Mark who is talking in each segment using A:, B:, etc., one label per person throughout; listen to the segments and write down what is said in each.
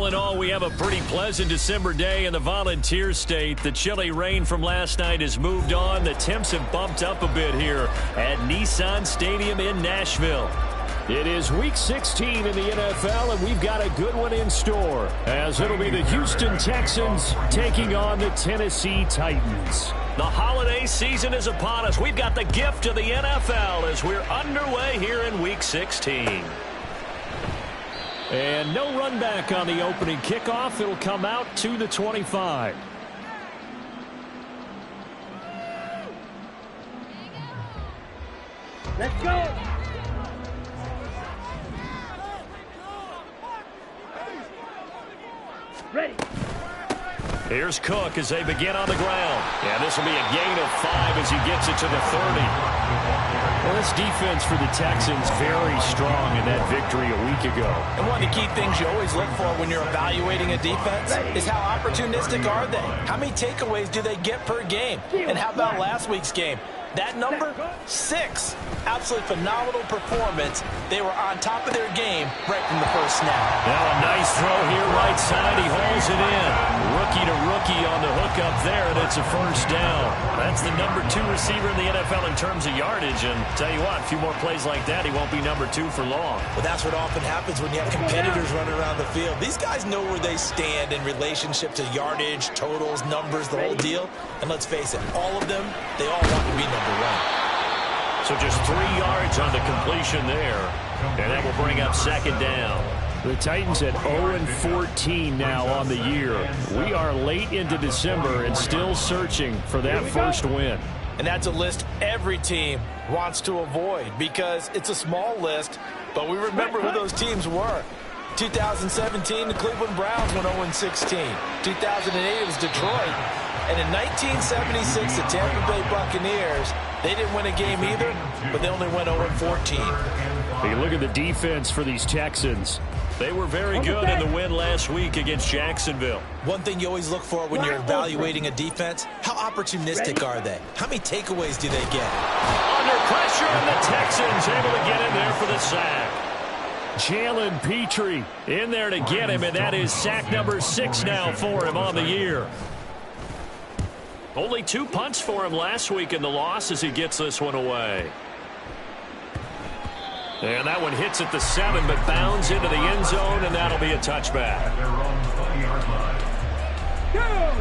A: All in all, we have a pretty pleasant December day in the Volunteer State. The chilly rain from last night has moved on. The temps have bumped up a bit here at Nissan Stadium in Nashville. It is Week 16 in the NFL, and we've got a good one in store, as it'll be the Houston Texans taking on the Tennessee Titans. The holiday season is upon us. We've got the gift of the NFL as we're underway here in Week 16. And no run back on the opening kickoff. It'll come out to the 25.
B: Let's go. Ready.
A: Here's Cook as they begin on the ground. And this will be a gain of 5 as he gets it to the 30. Well, this defense for the Texans very strong in that victory a week ago.
C: And one of the key things you always look for when you're evaluating a defense is how opportunistic are they? How many takeaways do they get per game? And how about last week's game? That number, 6. Absolutely phenomenal performance. They were on top of their game right from the first snap.
A: Now a nice throw here right side. He hauls it in. Rookie to rookie on the hookup there, and it's a first down. That's the number 2 receiver in the NFL in terms of yardage. And tell you what, a few more plays like that, he won't be number 2 for long.
C: Well, that's what often happens when you have competitors running around the field. These guys know where they stand in relationship to yardage, totals, numbers, the whole deal. And let's face it, all of them, they all want to be number 1.
A: So just 3 yards on the completion there. And that will bring up second down. The Titans at 0-14 now on the year. We are late into December and still searching for that first win.
C: And that's a list every team wants to avoid because it's a small list, but we remember who those teams were. 2017, the Cleveland Browns went 0-16. 2008, it was Detroit. And in 1976, the Tampa Bay Buccaneers, they didn't win a game either, but they only went 0-14.
A: You look at the defense for these Texans. They were very good in the win last week against Jacksonville.
C: One thing you always look for when you're evaluating a defense, how opportunistic are they? How many takeaways do they get?
A: Under pressure, and the Texans able to get in there for the sack. Jalen Petrie in there to get him, and that is sack number 6 now for him on the year. Only 2 punts for him last week in the loss as he gets this one away. And that one hits at the 7, but bounds into the end zone, and that'll be a touchback.
B: Go!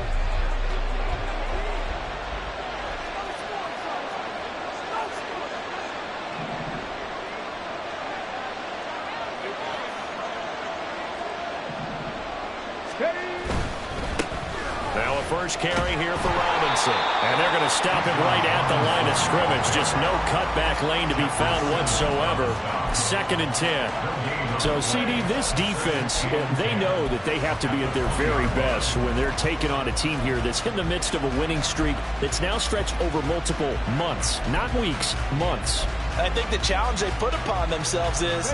A: Now a first carry here for Robinson. And they're going to stop him right at the line of scrimmage. Just no cutback lane to be found whatsoever. 2nd and 10. So, CD, this defense, they know that they have to be at their very best when they're taking on a team here that's in the midst of a winning streak that's now stretched over multiple months. Not weeks, months.
C: I think the challenge they put upon themselves is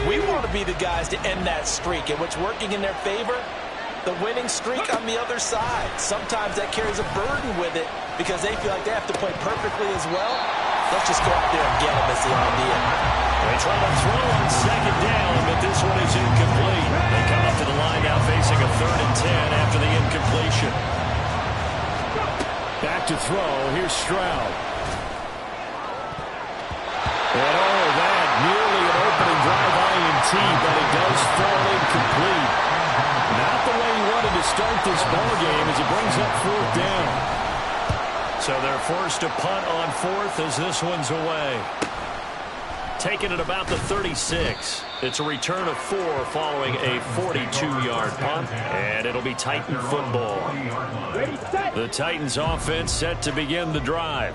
C: we want to be the guys to end that streak, and what's working in their favor, the winning streak on the other side. Sometimes that carries a burden with it because they feel like they have to play perfectly as well. Let's just go out there and get them is the idea.
A: They try to throw on 2nd down, but this one is incomplete. They come up to the line now facing a 3rd and 10 after the incompletion. Back to throw. Here's Stroud. And that nearly an opening drive INT, but it does fall incomplete. Not the way he wanted to start this ball game as it brings up 4th down. So they're forced to punt on 4th as this one's away. Taken at about the 36. It's a return of 4 following a 42-yard punt, and it'll be Titan football. The Titans offense set to begin the drive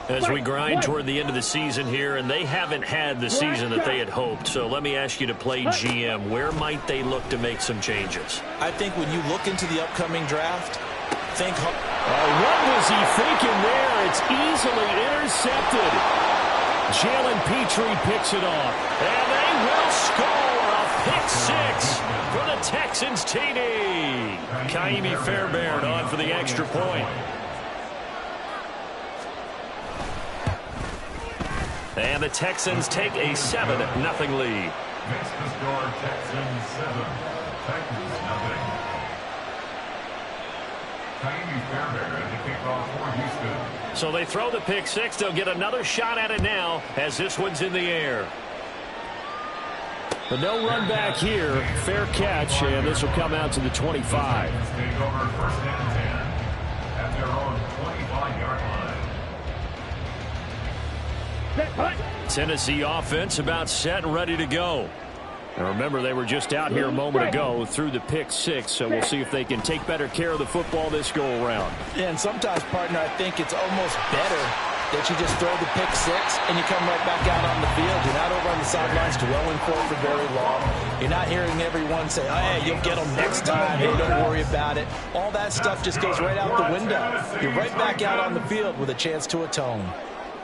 A: as we grind toward the end of the season here, and they haven't had the season that they had hoped. So let me ask you to play GM. Where might they look to make some changes?
C: I think when you look into the upcoming draft, think...
A: what was he thinking there? It's easily intercepted. Jalen Petrie picks it off, and they will score a pick 6 for the Texans TD. Kaimi Fairbairn on for the extra point. And the Texans take a 7-0 lead.
D: Next to score, Texans 7.
A: So they throw the pick six. They'll get another shot at it now as this one's in the air. But no run back here. Fair catch, and this will come out to the 25. Tennessee offense about set and ready to go. And remember, they were just out here a moment ago through the pick six, so we'll see if they can take better care of the football this go-around.
C: Yeah, and sometimes, partner, I think it's almost better that you just throw the pick six and you come right back out on the field. You're not over on the sidelines dwelling for very long. You're not hearing everyone say, oh, hey, you'll get them next time. Hey, don't worry about it. All that stuff just goes right out the window. You're right back out on the field with a chance to atone.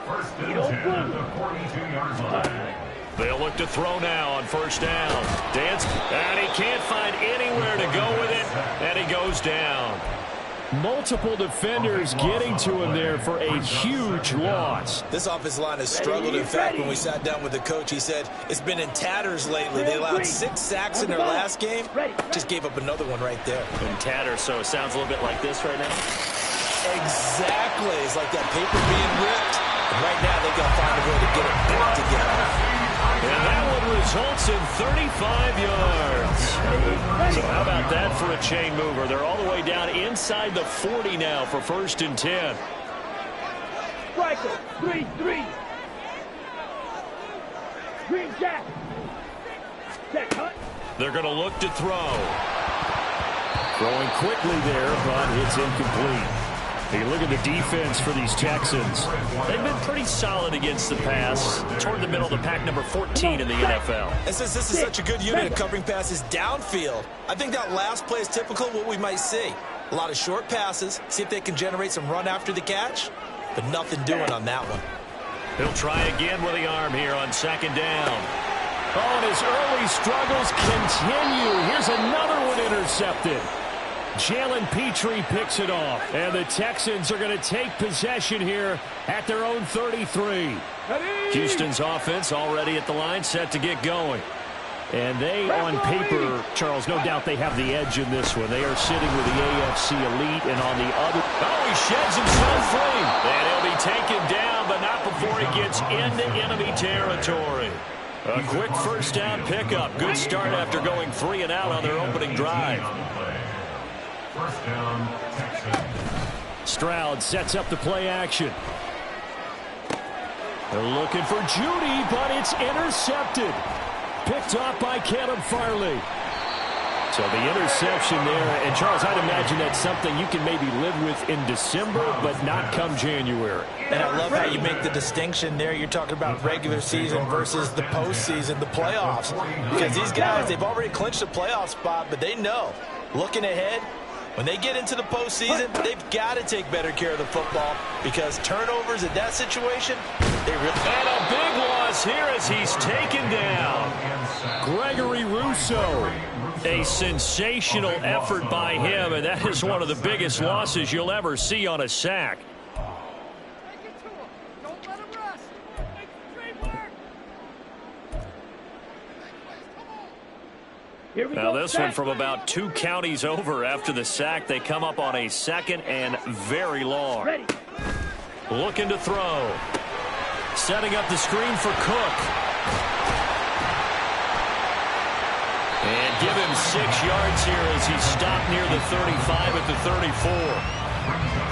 B: First and 10 at the 42-yard line.
A: They'll look to throw now on first down. Dance, and he can't find anywhere to go with it, and he goes down. Multiple defenders getting to him there for a huge loss.
C: This offensive line has struggled. In fact, when we sat down with the coach, he said it's been in tatters lately. They allowed 6 sacks in their last game. Just gave up another one right there.
A: In tatters, so it sounds a little bit like this right now.
C: Exactly. It's like that paper being ripped. And right now, they've got to find a way to get it back together.
A: And that one results in 35 yards. So how about that for a chain mover? They're all the way down inside the 40 now for first and 10.
D: Striker, 3-3. Green jack. Set, cut.
A: They're going to look to throw. Throwing quickly there, but it's incomplete. You look at the defense for these Texans. They've been pretty solid against the pass. Toward the middle of the pack, number 14 in the NFL.
C: And since this is such a good unit of covering passes downfield, I think that last play is typical of what we might see. A lot of short passes, see if they can generate some run after the catch, but nothing doing on that one.
A: He'll try again with the arm here on second down. Oh, and his early struggles continue. Here's another one intercepted. Jalen Petrie picks it off, and the Texans are going to take possession here at their own 33. Houston's offense already at the line, set to get going. And they, on paper, Charles, no doubt they have the edge in this one. They are sitting with the AFC elite, and on the other... Oh, he sheds himself free. And he'll be taken down, but not before he gets into enemy territory. A quick first down pickup. Good start after going 3 and out on their opening drive.
B: First down, Texans.
A: Stroud sets up the play action. They're looking for Judy, but it's intercepted. Picked off by Caleb Farley. So the interception there, and Charles, I'd imagine that's something you can maybe live with in December, but not come January.
C: And I love how you make the distinction there. You're talking about regular season versus the postseason, the playoffs. Because these guys, they've already clinched a playoff spot, but they know, looking ahead, when they get into the postseason, they've got to take better care of the football because turnovers in that situation, they really...
A: And a big loss here as he's taken down. Gregory Rousseau. A sensational effort by him, and that is one of the biggest losses you'll ever see on a sack. Now this one from about 2 counties over after the sack. They come up on a second and very long. Looking to throw. Setting up the screen for Cook. And give him 6 yards here as he stopped near the 35 at the 34.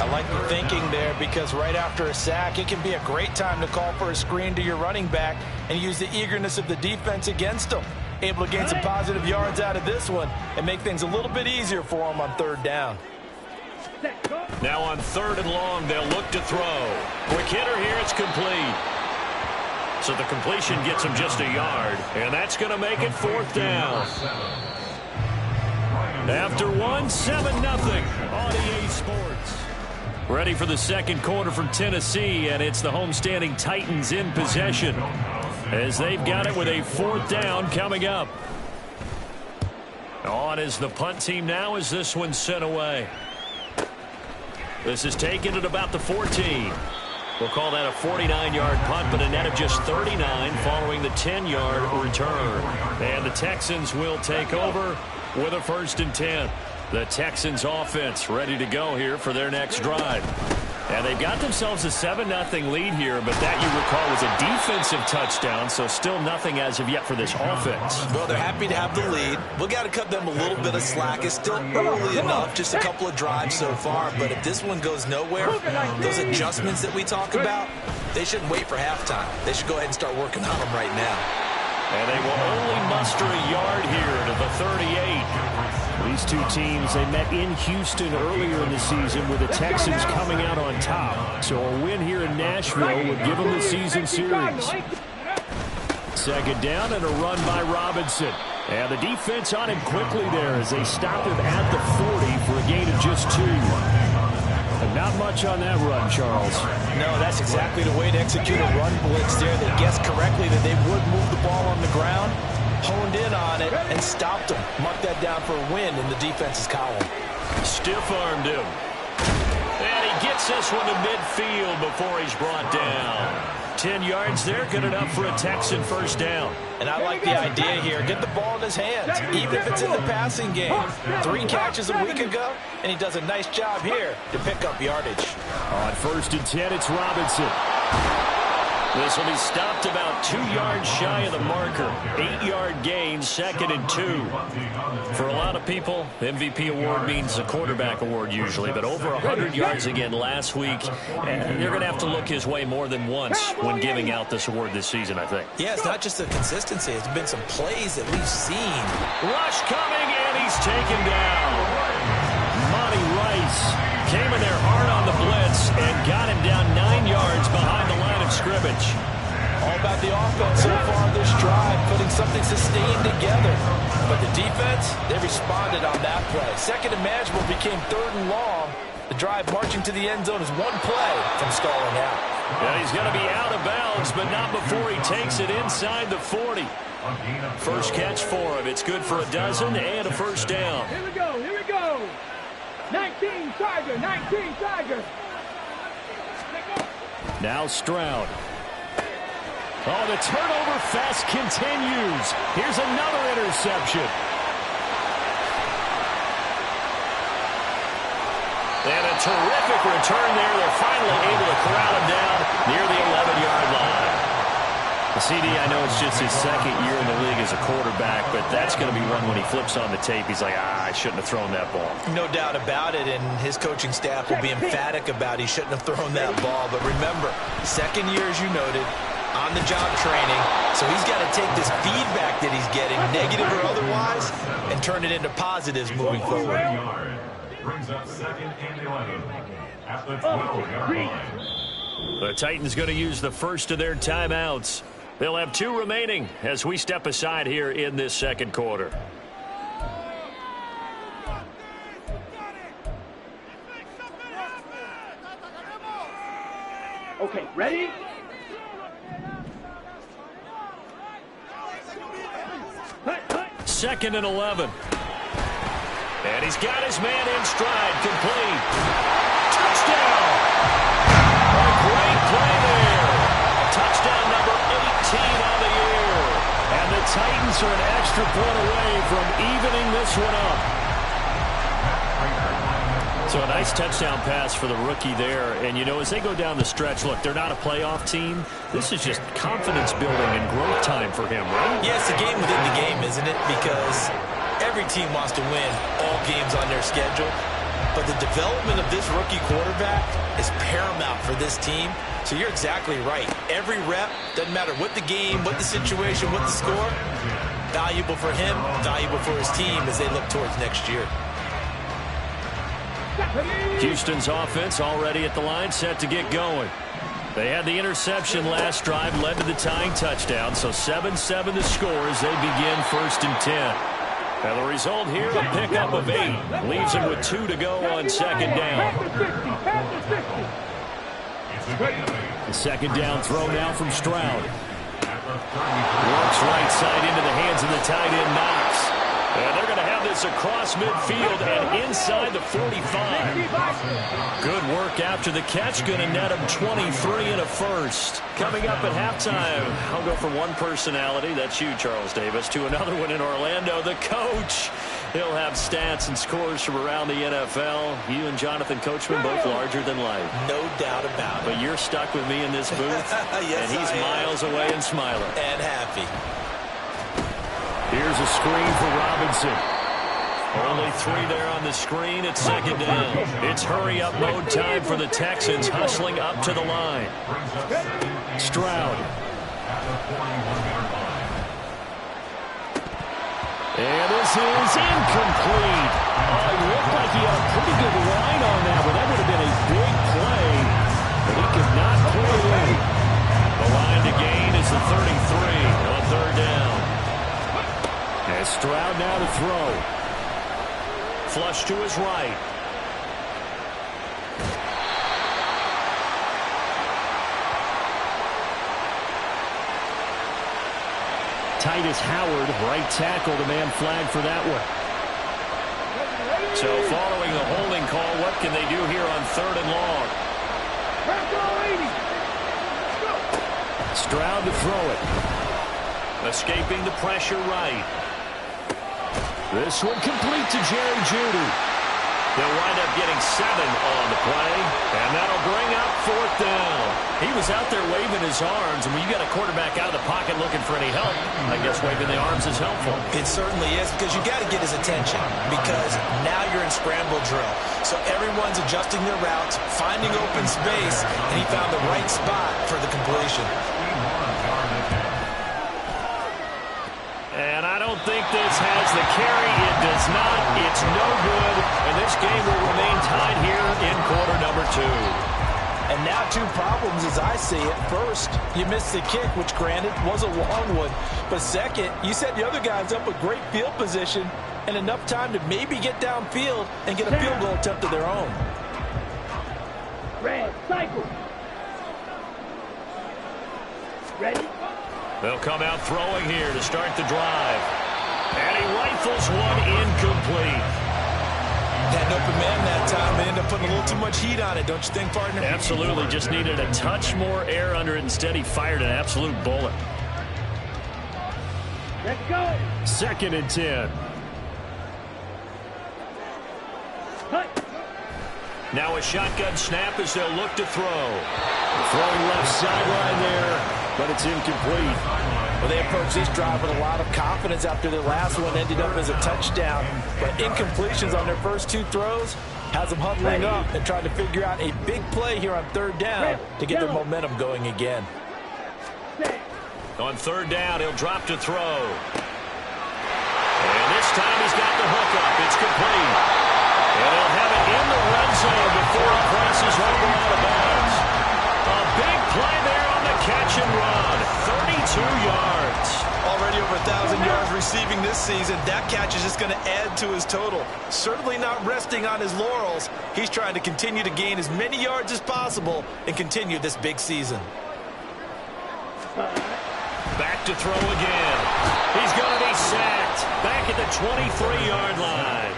C: I like the thinking there because right after a sack, it can be a great time to call for a screen to your running back and use the eagerness of the defense against him. Able to gain some positive yards out of this one and make things a little bit easier for him on third down.
A: Now on third and long, they'll look to throw. Quick hitter here, it's complete. So the completion gets him just a yard, and that's going to make it fourth down. After 1, 7-0 on EA Sports. Ready for the second quarter from Tennessee, and it's the homestanding Titans in possession as they've got it with a fourth down coming up. On is the punt team now as this one's sent away. This is taken at about the 14. We'll call that a 49-yard punt, but a net of just 39 following the 10-yard return. And the Texans will take over with a 1st and 10. The Texans offense ready to go here for their next drive. And they've got themselves a 7-0 lead here, but that, you recall, was a defensive touchdown, so still nothing as of yet for this offense.
C: Well, they're happy to have the lead. We've got to cut them a little bit of slack. It's still early enough, just a couple of drives so far, but if this one goes nowhere, those adjustments that we talk about, they shouldn't wait for halftime. They should go ahead and start working on them right now.
A: And they will only muster a yard here to the 38. These two teams, they met in Houston earlier in the season with the Texans coming out on top. So a win here in Nashville would give them the season series. 2nd down and a run by Robinson. And the defense on him quickly there as they stop him at the 40 for a gain of just 2. And not much on that run, Charles.
C: No, that's exactly the way to execute a run blitz there. They guessed correctly that they would move the ball on the ground, honed in on it, and stopped them. Mark that down for a win in the defense's column.
A: Stiff-armed him. And he gets this one to midfield before he's brought down. 10 yards there, good enough for a Texan 1st down.
C: And I like the idea here. Get the ball in his hands, even if it's in the passing game. 3 catches a week ago, and he does a nice job here to pick up yardage.
A: On 1st and 10, it's Robinson. This will be stopped about 2 yards shy of the marker. 8-yard gain, 2nd and 2. For a lot of people, MVP award means a quarterback award usually, but over 100 yards again last week, and you're going to have to look his way more than once when giving out this award this season, I think.
C: Yeah, it's not just the consistency. It's been some plays that we've seen.
A: Rush coming, and he's taken down. Monty Rice came in there hard on the blitz and got him down 9 yards behind the line of scrimmage.
C: All about the offense so far this drive, putting something sustained together. But the defense, they responded on that play. 2nd and manageable became 3rd and long. The drive marching to the end zone is 1 play from stalling out.
A: Yeah, he's going to be out of bounds, but not before he takes it inside the 40. First catch for him. It's good for a dozen and a 1st down.
D: Here we go, here we go. 19 Tiger, 19 Tiger.
A: Now Stroud. Oh, the turnover fest continues. Here's another interception. And a terrific return there. They're finally able to corral him down near the 11-yard line. The CD, I know it's just his 2nd year in the league as a quarterback, but that's going to be one when he flips on the tape. He's like, I shouldn't have thrown that ball.
C: No doubt about it, and his coaching staff will be emphatic about he shouldn't have thrown that ball. But remember, 2nd year, as you noted, on-the-job training, so he's got to take this feedback that he's getting, negative or otherwise, and turn it into positives moving forward.
B: Brings up 2nd and 11 at the 12-yard line.
A: The Titans going to use the first of their timeouts. They'll have 2 remaining as we step aside here in this 2nd quarter.
D: Okay, ready?
A: Second and 11. And he's got his man in stride, complete. Touchdown! A great play there. Touchdown number 18 on the year. And the Titans are an extra point away from evening this one up. So a nice touchdown pass for the rookie there. And, you know, as they go down the stretch, look, they're not a playoff team. This is just confidence building and growth time for him, right?
C: Yeah, it's a game within the game, isn't it? Because every team wants to win all games on their schedule. But the development of this rookie quarterback is paramount for this team. So you're exactly right. Every rep, doesn't matter what the game, what the situation, what the score, valuable for him, valuable for his team as they look towards next year.
A: Houston's offense already at the line, set to get going. They had the interception last drive, led to the tying touchdown, so 7-7 the score as they begin 1st and 10. And the result here, a pickup of 8. Leaves him with 2 to go on 2nd down. The 2nd down throw now from Stroud. Works right side into the hands of the tight end Knox. And they're going to have this across midfield and inside the 45. Good work after the catch. Going to net him 23 and a first. Coming up at halftime, I'll go from one personality, that's you, Charles Davis, to another one in Orlando, the coach. He'll have stats and scores from around the NFL. You and Jonathan Coachman both larger than life.
C: No doubt about it.
A: But you're stuck with me in this booth,
C: yes,
A: and he's miles away and smiling.
C: And happy.
A: Here's a screen for Robinson. Only 3 there on the screen. It's second down. It's hurry-up mode time for the Texans, hustling up to the line. Stroud. And this is incomplete. It looked like he had a pretty good line on that, but that would have been a big play. But he could not pull it in. The line to gain is the 33 on third down. And Stroud now to throw. Flush to his right. Titus Howard, right tackle, the man flagged for that one. So following the holding call, what can they do here on third and long? Stroud to throw it. Escaping the pressure right. This one complete to Jerry Jeudy. They'll wind up getting 7 on the play, and that'll bring up fourth down. He was out there waving his arms, and when you got a quarterback out of the pocket looking for any help, I guess waving the arms is helpful.
C: It certainly is, because you got to get his attention, because now you're in scramble drill. So everyone's adjusting their routes, finding open space, and he found the right spot for the completion.
A: And I don't think this has the carry. It does not. It's no good. And this game will remain tied here in quarter number 2.
C: And now 2 problems as I see it. First, you missed the kick, which granted was a long one. But second, you set the other guys up with great field position and enough time to maybe get downfield and get a field goal attempt of their own.
D: Red, cycle. Ready?
A: They'll come out throwing here to start the drive. And he rifles one incomplete.
C: Had an open man that time. They end up putting a little too much heat on it, don't you think, partner?
A: Absolutely. Just needed a touch more air under it. Instead, he fired an absolute bullet.
D: Let's go.
A: Second and 10.
D: Cut.
A: Now a shotgun snap as they'll look to throw. Throwing left sideline there, but it's incomplete.
C: Well, they approach this drive with a lot of confidence after their last one ended up as a touchdown. But incompletions on their first 2 throws has them huddling up and trying to figure out a big play here on third down to get their momentum going again.
A: On third down, he'll drop to throw. And this time he's got the hook up. It's complete. And he'll have it in the red zone before he crosses over out of bounds. A big play there on the catch and run. 32 yards.
C: Already over 1,000 yards receiving this season. That catch is just going to add to his total. Certainly not resting on his laurels. He's trying to continue to gain as many yards as possible and continue this big season.
A: Back to throw again. He's going to be sacked. Back at the 23-yard line.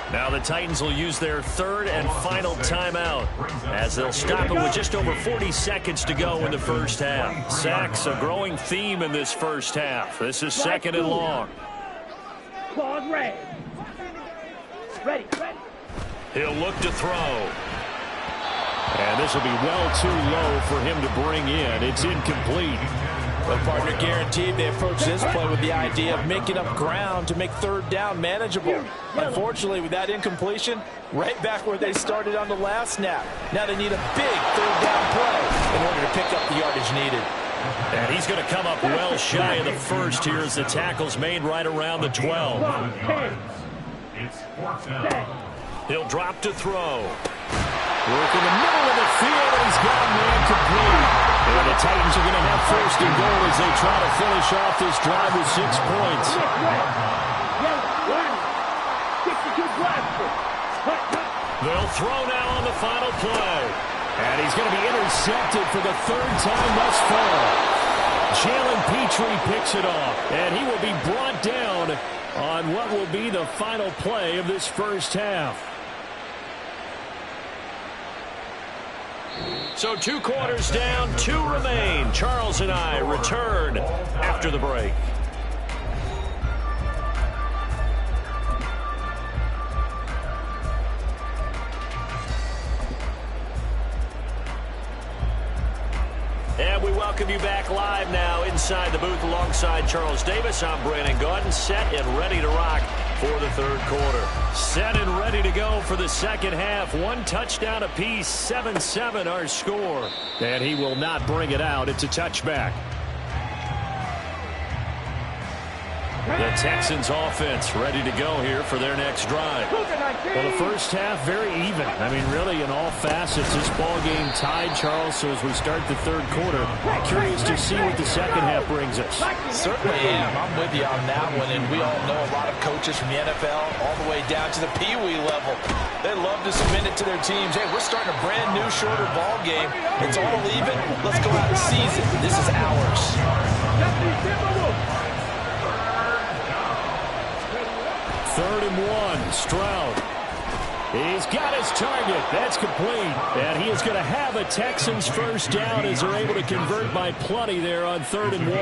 A: Now the Titans will use their third and final timeout as they'll stop it with just over 40 seconds to go in the first half. Sacks, a growing theme in this first half. This is second and long.
D: Claws red. Ready.
A: He'll look to throw. And this will be well too low for him to bring in. It's incomplete.
C: Well, partner, guaranteed they approach this play with the idea of making up ground to make third down manageable. Unfortunately, with that incompletion, right back where they started on the last snap. Now they need a big third down play in order to pick up the yardage needed.
A: And he's going to come up well shy of the first here as the tackle's made right around the 12.
B: It's fourth down.
A: He'll drop to throw. Work in the middle of the field, and he's got man complete. And the Titans are going to have first and goal as they try to finish off this drive with 6 points. They'll throw now on the final play. And he's going to be intercepted for the 3rd time thus far. Jalen Petrie picks it off, and he will be brought down on what will be the final play of this first half.
E: So 2 quarters down, 2 remain. Charles and I return after the break. And we welcome you back live now inside the booth alongside Charles Davis. I'm Brandon Gaudin, set and ready to rock for the third quarter. Set and ready to go for the second half. 1 touchdown apiece, 7-7 our score.
A: And he will not bring it out. It's a touchback.
E: The Texans offense ready to go here for their next drive.
A: Well, the first half very even. I mean, really in all facets, this ball game tied, Charles. So as we start the third quarter, curious to see what the second half brings us.
C: Certainly am. I'm with you on that one. And we all know a lot of coaches from the NFL all the way down to the Pee-wee level. They love to submit it to their teams. Hey, we're starting a brand new, shorter ball game. It's all even. Let's go out and seize it. This is ours.
A: 3rd and 1, Stroud. He's got his target. That's complete. And he is going to have a Texans first down as they're able to convert by plenty there on 3rd and 1.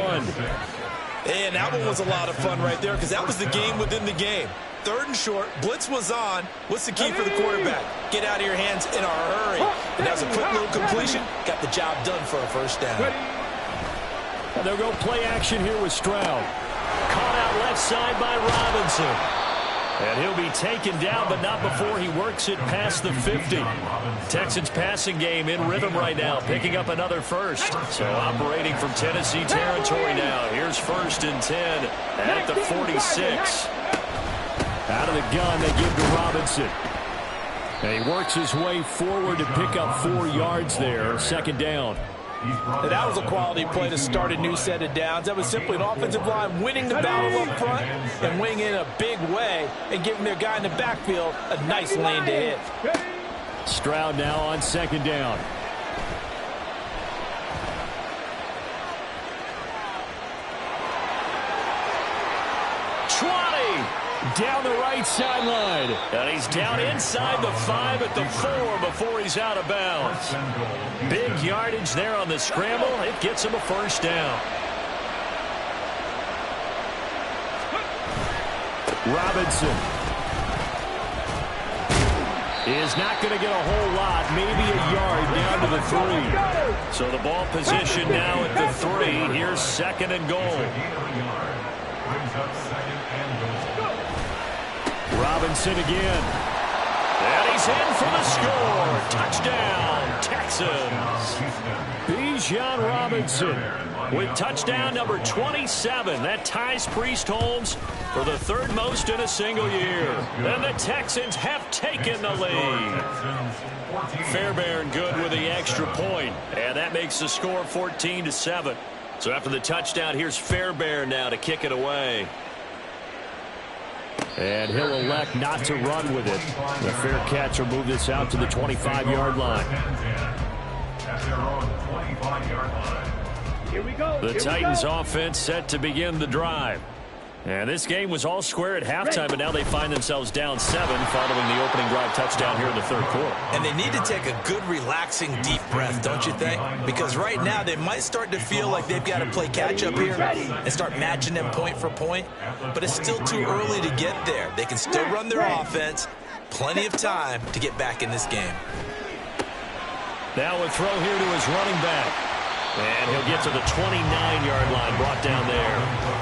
C: And that one was a lot of fun right there because that was the game within the game. 3rd and short, blitz was on. What's the key for the quarterback? Get out of your hands in a hurry. And that was a quick little completion. Got the job done for a first down.
A: And they'll go play action here with Stroud.
E: Caught out left side by Robinson. And he'll be taken down, but not before he works it past the 50. Texans passing game in rhythm right now, picking up another first. So operating from Tennessee territory now. Here's 1st and 10 at the 46.
A: Out of the gun, they give to Robinson. And he works his way forward to pick up 4 yards there, 2nd down.
C: And that was a quality play to start a new set of downs. That was simply an offensive line winning the battle up front and winning in a big way and giving their guy in the backfield a nice lane to hit.
A: Stroud now on 2nd down. Down the right sideline.
E: And he's down inside the 5 at the 4 before he's out of bounds. Big yardage there on the scramble. It gets him a first down.
A: Robinson is not going to get a whole lot, maybe a yard down to the 3.
E: So the ball position now at the 3. Here's 2nd and goal.
A: Robinson again.
E: And he's in for the score. Touchdown, Texans.
A: Bijan Robinson
E: with touchdown number 27. That ties Priest Holmes for the 3rd most in a single year. And the Texans have taken the lead. Fairbairn good with the extra point. And that makes the score 14-7. So after the touchdown, here's Fairbairn now to kick it away.
A: And he'll elect not to run with it. The fair catch will move this out to the 25-yard line.
D: Here we go.
E: The Titans offense set to begin the drive. And this game was all square at halftime, but now they find themselves down 7 following the opening drive touchdown here in the 3rd quarter.
C: And they need to take a good, relaxing, deep breath, don't you think? Because right now they might start to feel like they've got to play catch-up here and start matching them point for point. But it's still too early to get there. They can still run their offense. Plenty of time to get back in this game.
E: Now a throw here to his running back. And he'll get to the 29-yard line, brought down there.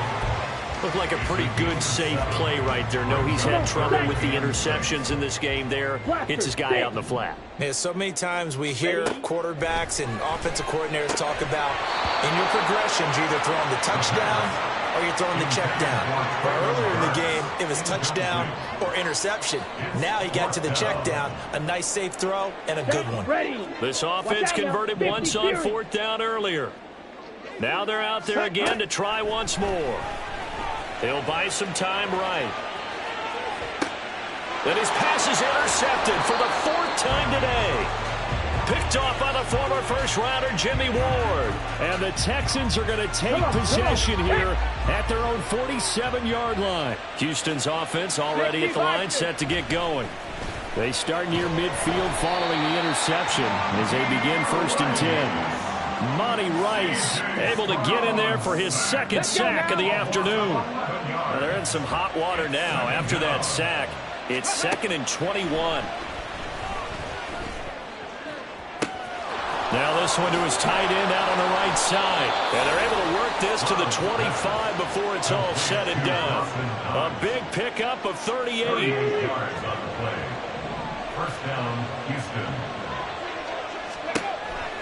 E: Looked like a pretty good, safe play right there. No, he's had trouble with the interceptions in this game there. Hits his guy out in the flat.
C: Yeah, so many times we hear quarterbacks and offensive coordinators talk about in your progressions, you're either throwing the touchdown or you're throwing the check down. Well, earlier in the game, it was touchdown or interception. Now he got to the check down, a nice safe throw, and a good one.
E: This offense converted once on 4th down earlier. Now they're out there again to try once more. He'll buy some time right. And his pass is intercepted for the 4th time today. Picked off by the former first-rounder Jimmy Ward.
A: And the Texans are going to take possession here at their own 47-yard line.
E: Houston's offense already at the line, set to get going.
A: They start near midfield following the interception as they begin 1st and 10. Monty Rice
E: able to get in there for his second sack of the afternoon. Well, they're in some hot water now after that sack. It's 2nd and 21. Now this one to his tight end out on the right side. And they're able to work this to the 25 before it's all said and done. A big pickup of 38.
B: 38 yards on the play. First down, Houston.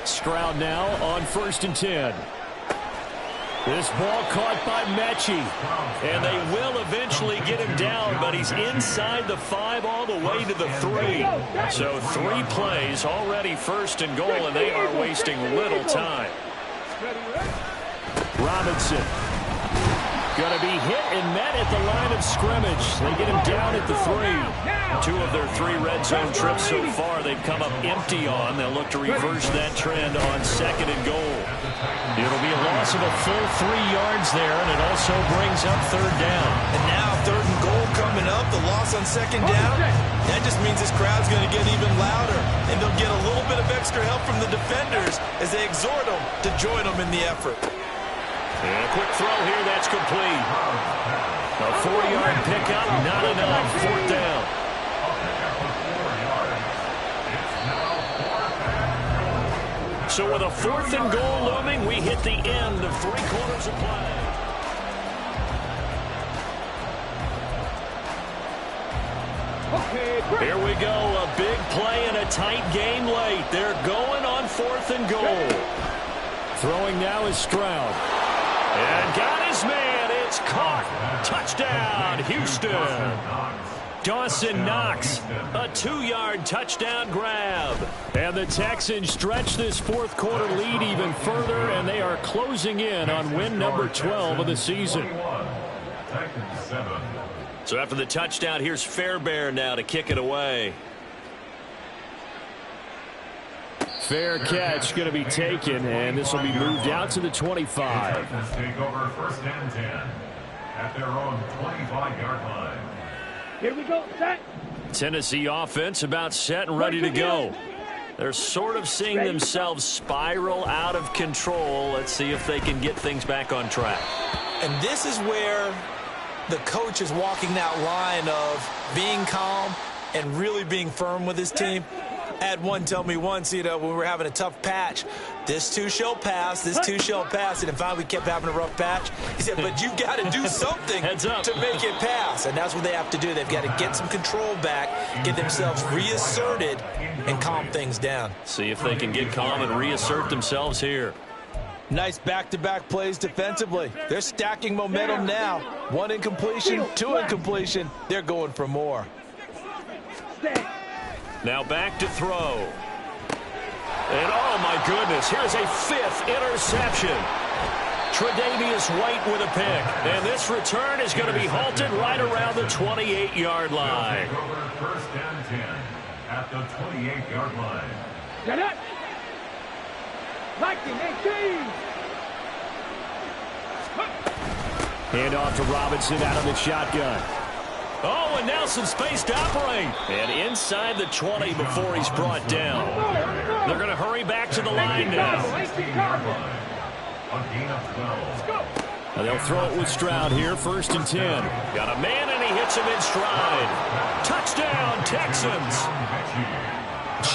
A: Stroud now on 1st and 10. This ball caught by Mechie.
E: And they will eventually get him down, but he's inside the 5 all the way to the 3. So 3 plays already 1st and goal, and they are wasting little time.
A: Robinson going to be hit and met at the line of scrimmage. They get him down at the 3.
E: 2 of their 3 red zone trips so far they've come up empty on. They'll look to reverse that trend on 2nd and goal.
A: It'll be a loss of a full 3 yards there, and it also brings up 3rd down.
C: And now 3rd and goal coming up, the loss on 2nd down. That just means this crowd's going to get even louder, and they'll get a little bit of extra help from the defenders as they exhort them to join them in the effort.
E: And a quick throw here, that's complete. A 4-yard pickup, not enough. 4th down. So with a 4th and goal looming, we hit the end of 3 quarters of play. Here we go, a big play and a tight game late. They're going on 4th and goal.
A: Throwing now is Stroud.
E: And got his man. It's caught. Touchdown, Houston. Dawson Knox, a 2-yard touchdown grab.
A: And the Texans stretch this 4th quarter lead even further, and they are closing in on win number 12 of the season.
E: So after the touchdown, here's Fairbairn now to kick it away.
A: Fair catch going to be taken, and this will be moved out to the 25.
B: Take over 1st and 10 at their own 25-yard line.
D: Here we go, set.
E: Tennessee offense about set and ready to go. They're sort of seeing themselves spiral out of control. Let's see if they can get things back on track.
C: And this is where the coach is walking that line of being calm and really being firm with his team. I had one tell me once, when we were having a tough patch, this too shall pass, this too shall pass. And finally we kept having a rough patch. He said, but you've got to do something to make it pass. And that's what they have to do. They've got to get some control back, get themselves reasserted, and calm things down.
E: See if they can get calm and reassert themselves here.
C: Nice back-to-back plays defensively. They're stacking momentum now. 1 incompletion, 2 incompletion. They're going for more.
E: Now back to throw. And oh my goodness, here's a 5th interception. Tre'Davious White with a pick. And this return is going to be halted right around the 28-yard line.
B: 1st and 10 at the 28-yard line.
D: Get it. 19-18.
A: Hand off to Robinson out of the shotgun.
E: Oh, and now some space to operate. And inside the 20 before he's brought down. They're going to hurry back to the line now.
A: And they'll throw it with Stroud here, 1st and 10.
E: Got a man, and he hits him in stride. Touchdown, Texans.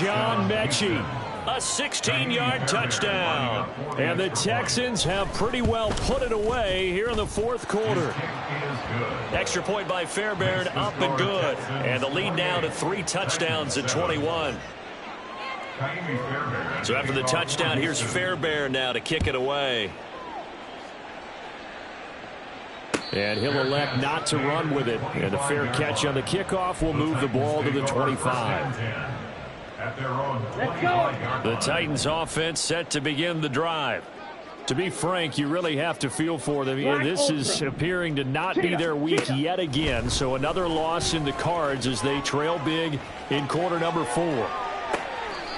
A: John Mechie.
E: A 16-yard touchdown.
A: And the Texans have pretty well put it away here in the 4th quarter.
E: Extra point by Fairbairn, up and good. And the lead now to 3 touchdowns at 21. So after the touchdown, here's Fairbairn now to kick it away.
A: And he'll elect not to run with it. And a fair catch on the kickoff will move the ball to the 25.
E: The Titans offense set to begin the drive.
A: To be frank, you really have to feel for them. This is appearing to not be their week yet again. So another loss in the cards as they trail big in quarter number 4.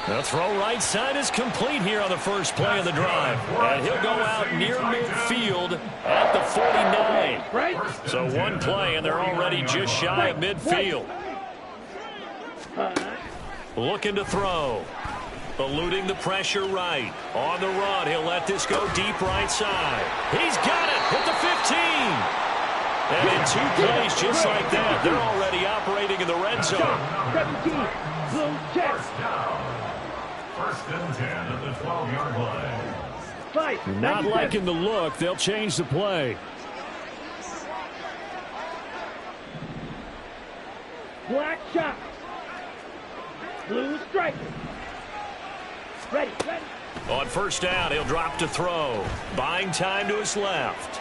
E: The throw right side is complete here on the first play of the drive. And he'll go out near midfield at the 49. So one play, and they're already just shy of midfield. Looking to throw. Eluding the pressure right. On the run, he'll let this go deep right side. He's got it at the 15. And in 2 plays just like that, they're already operating in the red zone.
D: 17, blue check.
B: First and 10 at the 12-yard line.
D: Fight.
A: Not liking the look. They'll change the play.
D: Black shot. Blue strike. Ready.
E: On first down, he'll drop to throw. Buying time to his left.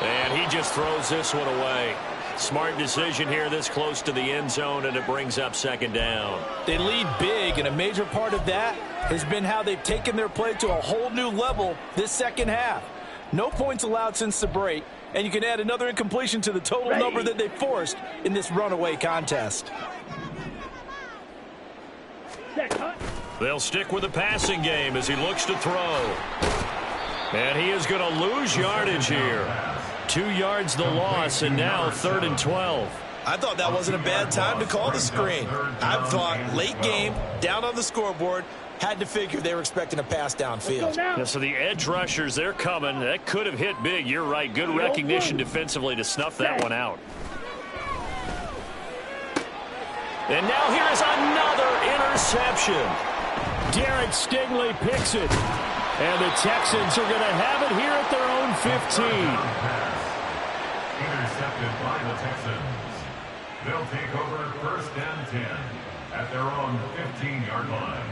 E: And he just throws this one away. Smart decision here this close to the end zone, and it brings up second down.
C: They lead big, and a major part of that has been how they've taken their play to a whole new level this second half. No points allowed since the break, and you can add another incompletion to the total number that they forced in this runaway contest.
E: They'll stick with the passing game as he looks to throw. And he is going to lose yardage here. 2 yards the loss, and now 3rd and 12.
C: I thought that wasn't a bad time to call the screen. I thought late game, down on the scoreboard, had to figure they were expecting a pass downfield.
E: Yeah, so the edge rushers, they're coming. That could have hit big. You're right. Good recognition defensively to snuff that one out. And now here is another interception.
A: Derek Stingley picks it. And the Texans are going to have it here at their own 15.
B: Intercepted by the Texans. They'll take over first and 10 at their own 15-yard line.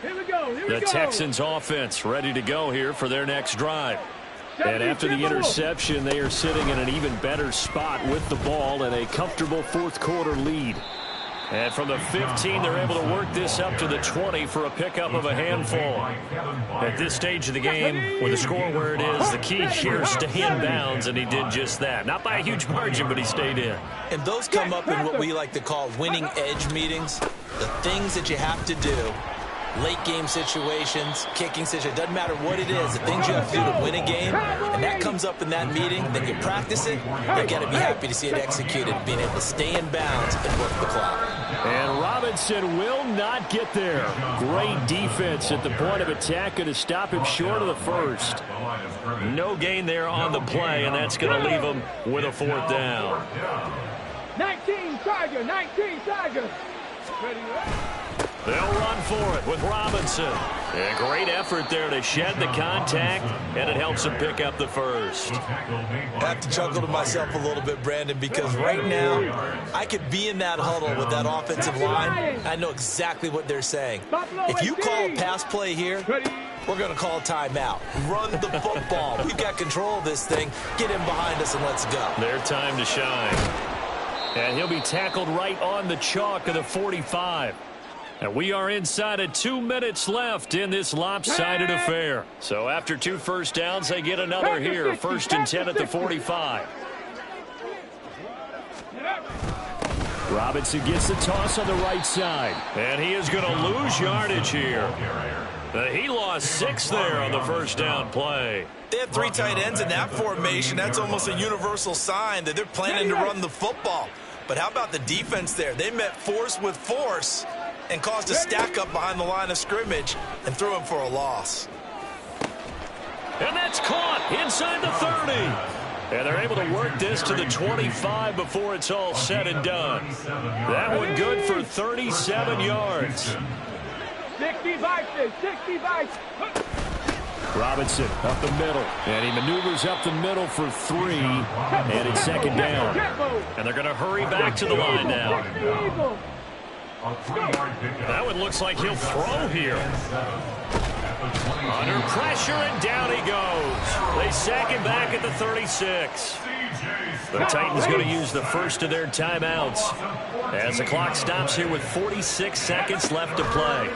D: Here we go.
E: The Texans offense ready to go here for their next drive. And after the interception, they are sitting in an even better spot with the ball and a comfortable fourth-quarter lead. And from the 15, they're able to work this up to the 20 for a pickup of a handful. At this stage of the game, with the score where it is, the key here is stay in bounds, and he did just that. Not by a huge margin, but he stayed in.
C: And those come up in what we like to call winning edge meetings. The things that you have to do. Late game situations, kicking situations, doesn't matter what it is, the things you have to do to win a game, and that comes up in that meeting, then you practice it, you got to be happy to see it executed, being able to stay in bounds and work the clock.
A: And Robinson will not get there. Great defense at the point of attack to stop him short of the first.
E: No gain there on the play, and that's going to leave him with a 4th down.
D: 19 Charger, 19 Charger. Ready,
E: They'll run for it with Robinson. A great effort there to shed the contact, and it helps him pick up the first.
C: I have to chuckle to myself a little bit, Brandon, because right now I could be in that huddle with that offensive line. I know exactly what they're saying. If you call a pass play here, we're going to call a timeout. Run the football. We've got control of this thing. Get him behind us and let's go.
E: Their time to shine. And he'll be tackled right on the chalk of the 45. And we are inside of 2 minutes left in this lopsided affair. So after 2 first downs, they get another here. 1st and 10 at the 45.
A: Robinson gets the toss on the right side.
E: And he is going to lose yardage here. He lost 6 there on the first down play.
C: They have 3 tight ends in that formation. That's almost a universal sign that they're planning to run the football. But how about the defense there? They met force with force and caused a stack up behind the line of scrimmage and threw him for a loss.
E: And that's caught inside the 30. And they're able to work this to the 25 before it's all said and done. That one good for 37 yards.
D: 65, 65.
A: Robinson up the middle. And he maneuvers up the middle for 3. And it's 2nd down.
E: And they're going to hurry back to the line now. That one looks like he'll throw here. Under pressure, and down he goes. They sack him back at the 36. The Titans going to use the first of their timeouts as the clock stops here with 46 seconds left to play.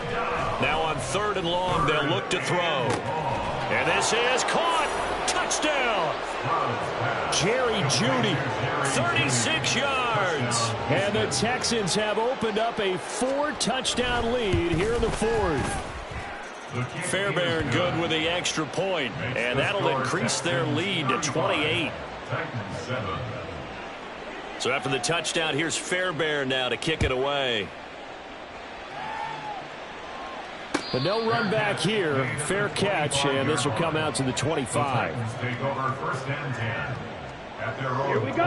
E: Now on 3rd and long, they'll look to throw. And this is caught. touchdown. Jerry Jeudy, 36 yards. And the Texans have opened up a 4-touchdown lead here in the fourth. Fairbairn good with the extra point, and that'll increase their lead to 28. So after the touchdown, here's Fairbairn now to kick it away. But no run back here. Fair catch, and this will come out to the 25.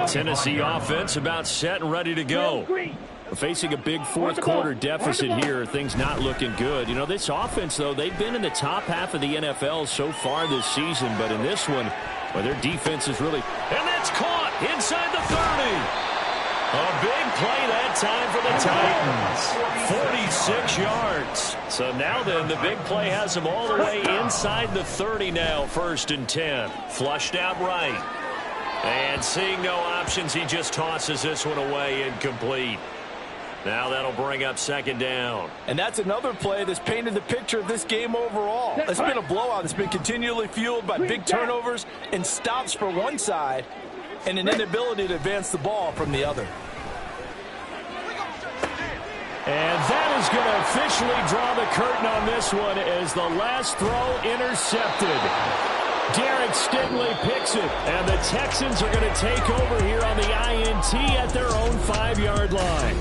E: Tennessee offense about set and ready to go. We're facing a big fourth quarter deficit here. Things not looking good. You know, this offense, though, they've been in the top half of the NFL so far this season. But in this one, well, their defense is really... And that's caught inside the 30. A big play that time for the Titans. 46 yards. So now then, the big play has them all the way inside the 30 now. 1st and 10. Flushed out right. And seeing no options, he just tosses this one away, incomplete. Now that'll bring up 2nd down.
C: And that's another play that's painted the picture of this game overall. It's been a blowout. It's been continually fueled by big turnovers and stops for one side and an inability to advance the ball from the other.
E: And that is going to officially draw the curtain on this one as the last throw intercepted. Derek Stingley picks it, and the Texans are going to take over here on the INT at their own 5-yard line.